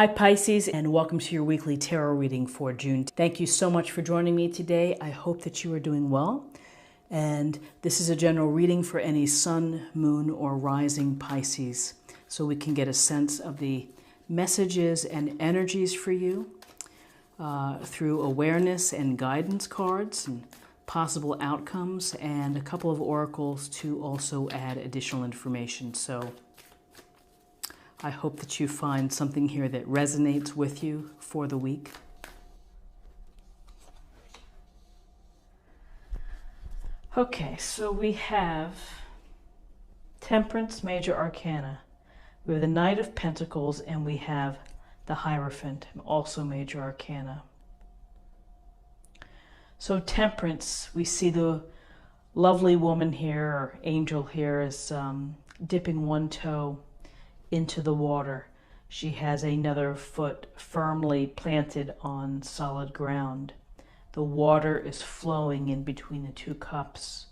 Hi Pisces, and welcome to your weekly tarot reading for June. Thank you so much for joining me today. I hope that you are doing well. And this is a general reading for any sun, moon, or rising Pisces, so we can get a sense of the messages and energies for you through awareness and guidance cards and possible outcomes, and a couple of oracles to also add additional information. So I hope that you find something here that resonates with you for the week. Okay, so we have Temperance, Major Arcana. We have the Knight of Pentacles, and we have the Hierophant, also Major Arcana. So Temperance, we see the lovely woman here, or angel here, is dipping one toe into the water. She has another foot firmly planted on solid ground. The water is flowing in between the two cups.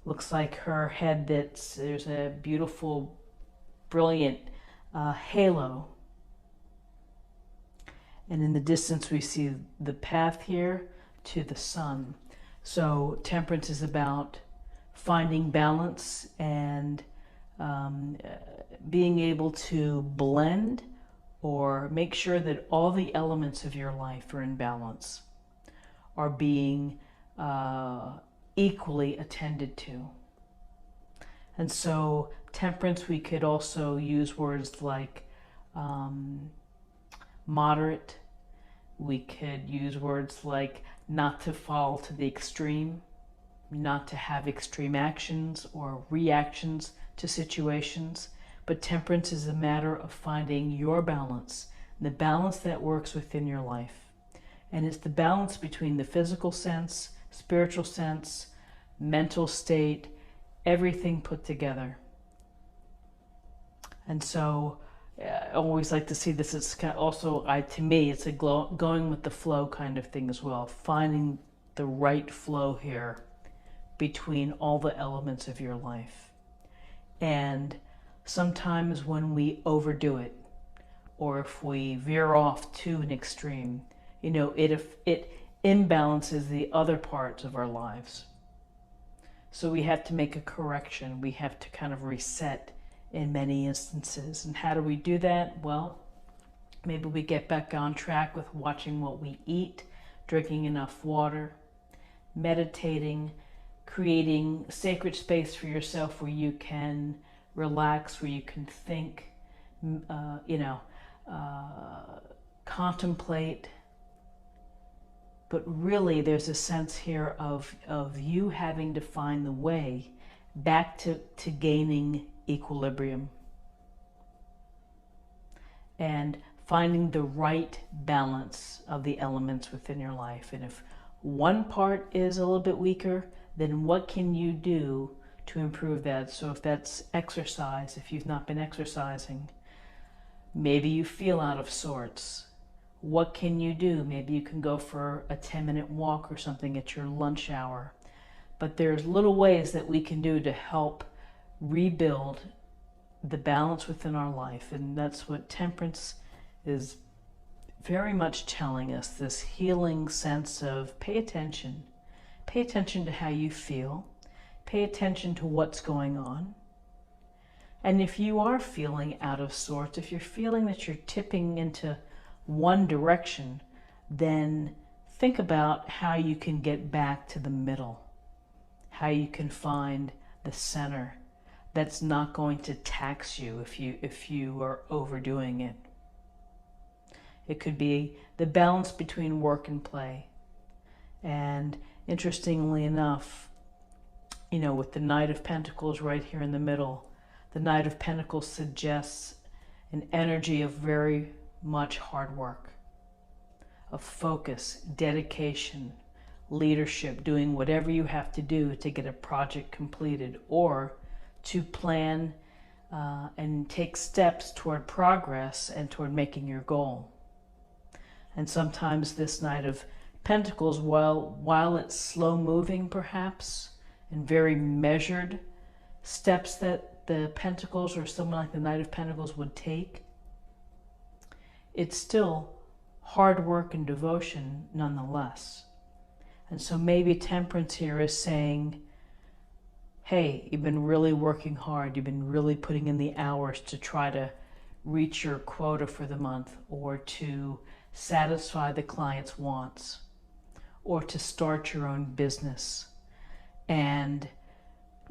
Looks like her head, there's a beautiful, brilliant halo. And in the distance we see the path here to the sun. So Temperance is about finding balance and being able to blend or make sure that all the elements of your life are in balance, are being equally attended to. And so Temperance, we could also use words like moderate. We could use words like not to fall to the extreme, not to have extreme actions or reactions to situations. But Temperance is a matter of finding your balance, the balance that works within your life. And it's the balance between the physical sense, spiritual sense, mental state, everything put together. And so I always like to see this as kind of also, to me, it's a going with the flow kind of thing as well, finding the right flow here between all the elements of your life. And sometimes when we overdo it, or if we veer off to an extreme, it imbalances the other parts of our lives. So we have to make a correction. We have to kind of reset in many instances. And how do we do that? Well, maybe we get back on track with watching what we eat, drinking enough water, meditating, creating sacred space for yourself where you can relax, where you can think, contemplate. But really there's a sense here of you having to find the way back to gaining equilibrium and finding the right balance of the elements within your life. And if one part is a little bit weaker, then what can you do to improve that? So if that's exercise, if you've not been exercising, maybe you feel out of sorts. What can you do? Maybe you can go for a 10-minute walk or something at your lunch hour. But there's little ways that we can do to help rebuild the balance within our life. And that's what Temperance is very much telling us, this healing sense of pay attention. Pay attention to how you feel. Pay attention to what's going on. And if you are feeling out of sorts, if you're feeling that you're tipping into one direction, then think about how you can get back to the middle, how you can find the center that's not going to tax you if you are overdoing it. It could be the balance between work and play. And interestingly enough, with the Knight of Pentacles right here in the middle, the Knight of Pentacles suggests an energy of very much hard work, of focus, dedication, leadership, doing whatever you have to do to get a project completed, or to plan and take steps toward progress and toward making your goal. And sometimes this Knight of Pentacles, while it's slow moving perhaps, and very measured steps that the Pentacles or someone like the Knight of Pentacles would take, it's still hard work and devotion nonetheless. And so maybe Temperance here is saying, hey, you've been really working hard. You've been really putting in the hours to try to reach your quota for the month, or to satisfy the client's wants, or to start your own business. And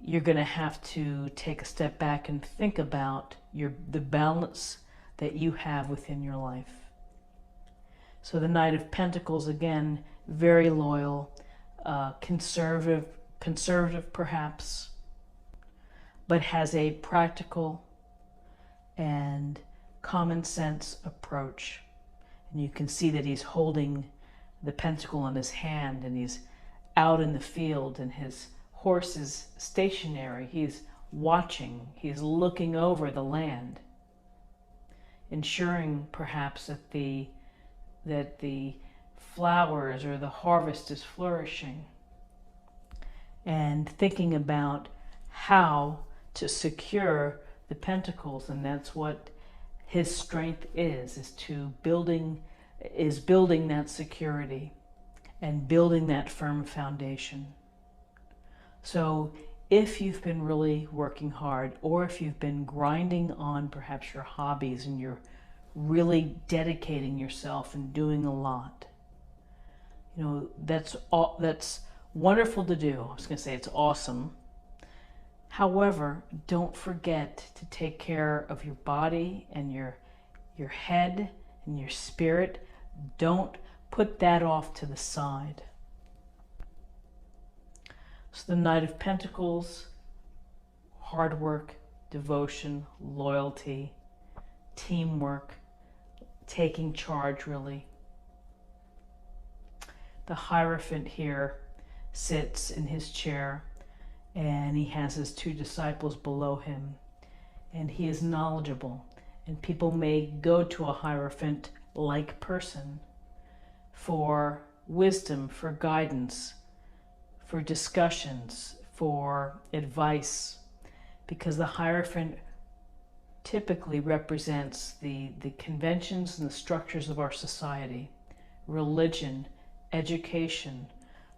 you're going to have to take a step back and think about the balance that you have within your life. So the Knight of Pentacles, again, very loyal, conservative perhaps, but has a practical and common sense approach. And you can see that he's holding the pentacle in his hand, and he's out in the field, and his horse is stationary. He's watching, he's looking over the land, ensuring perhaps that the flowers or the harvest is flourishing, and thinking about how to secure the pentacles. And that's what his strength is building that security and building that firm foundation. So if you've been really working hard, or if you've been grinding on perhaps your hobbies and you're really dedicating yourself and doing a lot, that's wonderful to do. I was going to say it's awesome. However, don't forget to take care of your body and your head and your spirit. Don't put that off to the side. So the Knight of Pentacles, hard work, devotion, loyalty, teamwork, taking charge really. The Hierophant here sits in his chair, and he has his two disciples below him, and he is knowledgeable. And people may go to a Hierophant-like person for wisdom, for guidance, for discussions, for advice, because the Hierophant typically represents the conventions and the structures of our society, religion, education,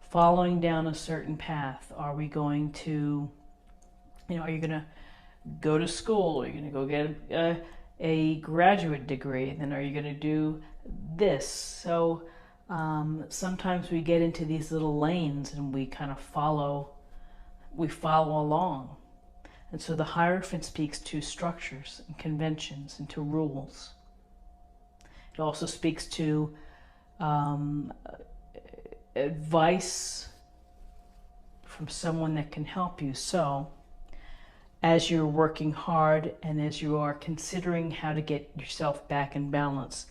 following down a certain path. Are we going to, are you going to go to school? Are you going to go get a graduate degree? Then are you going to do this? So sometimes we get into these little lanes and we kind of follow along. And so the Hierophant speaks to structures and conventions and to rules. It also speaks to advice from someone that can help you. So as you're working hard and as you are considering how to get yourself back in balance,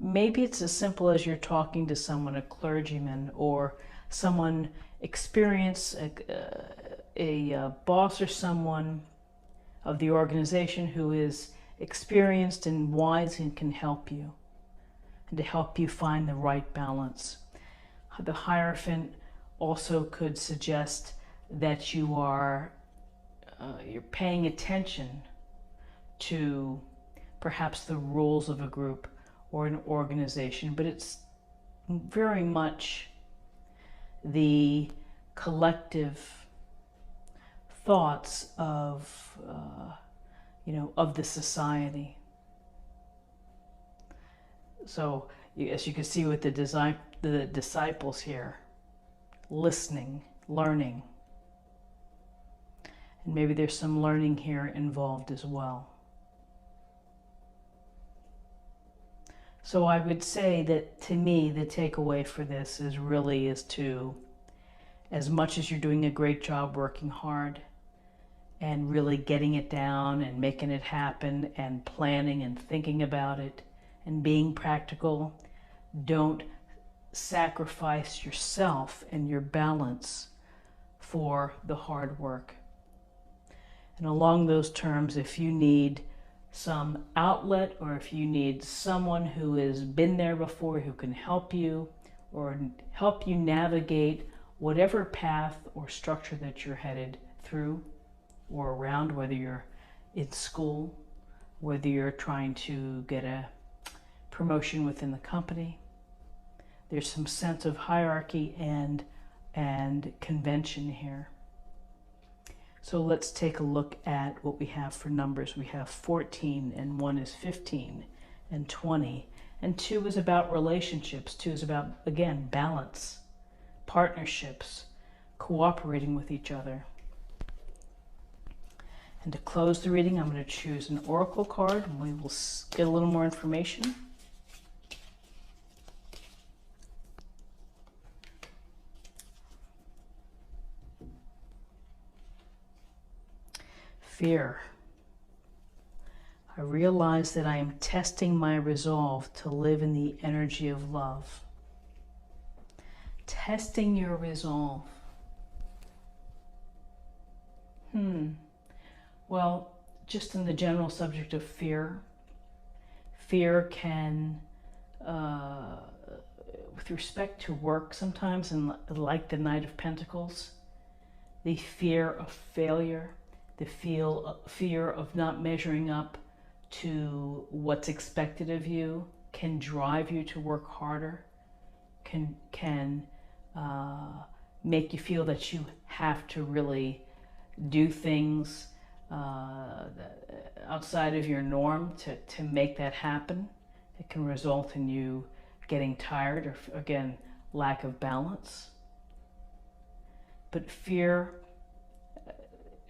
maybe it's as simple as you're talking to someone, a clergyman or someone experienced, a boss or someone of the organization who is experienced and wise and can help you, and to help you find the right balance. The Hierophant also could suggest that you're paying attention to perhaps the rules of a group or an organization, but it's very much the collective thoughts of the society. So as you can see with the disciples here, listening, learning, and maybe there's some learning here involved as well. So I would say that, to me, the takeaway for this is to, as much as you're doing a great job working hard and really getting it down and making it happen and planning and thinking about it and being practical, don't sacrifice yourself and your balance for the hard work. And along those terms, if you need some outlet, or if you need someone who has been there before who can help you or help you navigate whatever path or structure that you're headed through or around, whether you're in school, whether you're trying to get a promotion within the company. There's some sense of hierarchy and convention here. So let's take a look at what we have for numbers. We have 14, and 1 is 15, and 20. And 2 is about relationships. 2 is about, again, balance, partnerships, cooperating with each other. And to close the reading, I'm going to choose an oracle card, and we will get a little more information. Fear. I realize that I am testing my resolve to live in the energy of love. Testing your resolve. Well, just in the general subject of fear, fear can, with respect to work sometimes, and like the Knight of Pentacles, the fear of failure, the fear of not measuring up to what's expected of you can drive you to work harder, can make you feel that you have to really do things outside of your norm to make that happen. It can result in you getting tired or, again, lack of balance. But fear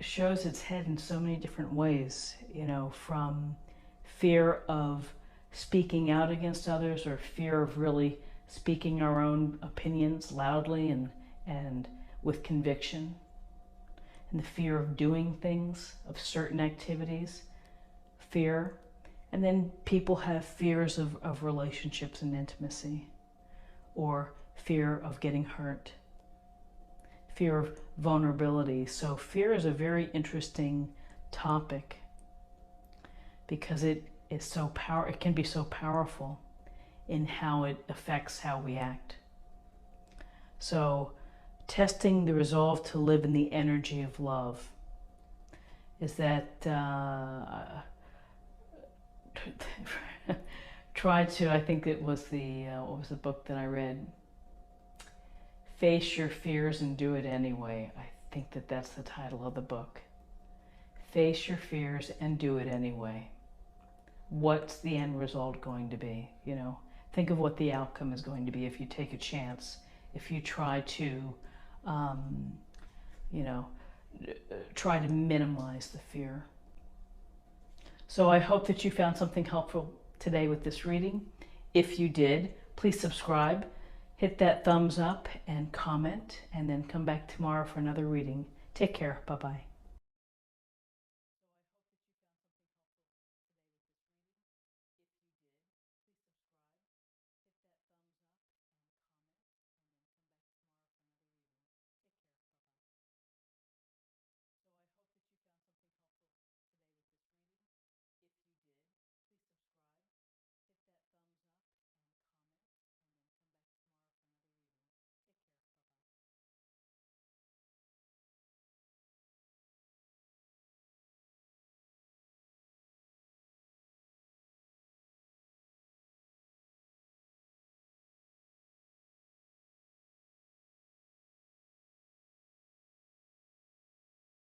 shows its head in so many different ways, you know, from fear of speaking out against others, or fear of really speaking our own opinions loudly and with conviction, and the fear of doing things, of certain activities, fear. And then people have fears of relationships and intimacy, or fear of getting hurt, fear of vulnerability. So fear is a very interesting topic because it can be so powerful in how it affects how we act. So testing the resolve to live in the energy of love is that try to, I think it was what was the book that I read? Face Your Fears and Do It Anyway. I think that's the title of the book. Face your fears and do it anyway. What's the end result going to be? You know, think of what the outcome is going to be if you take a chance, if you try to, try to minimize the fear. So I hope that you found something helpful today with this reading. If you did, please subscribe, hit that thumbs up and comment, and then come back tomorrow for another reading. Take care. Bye-bye.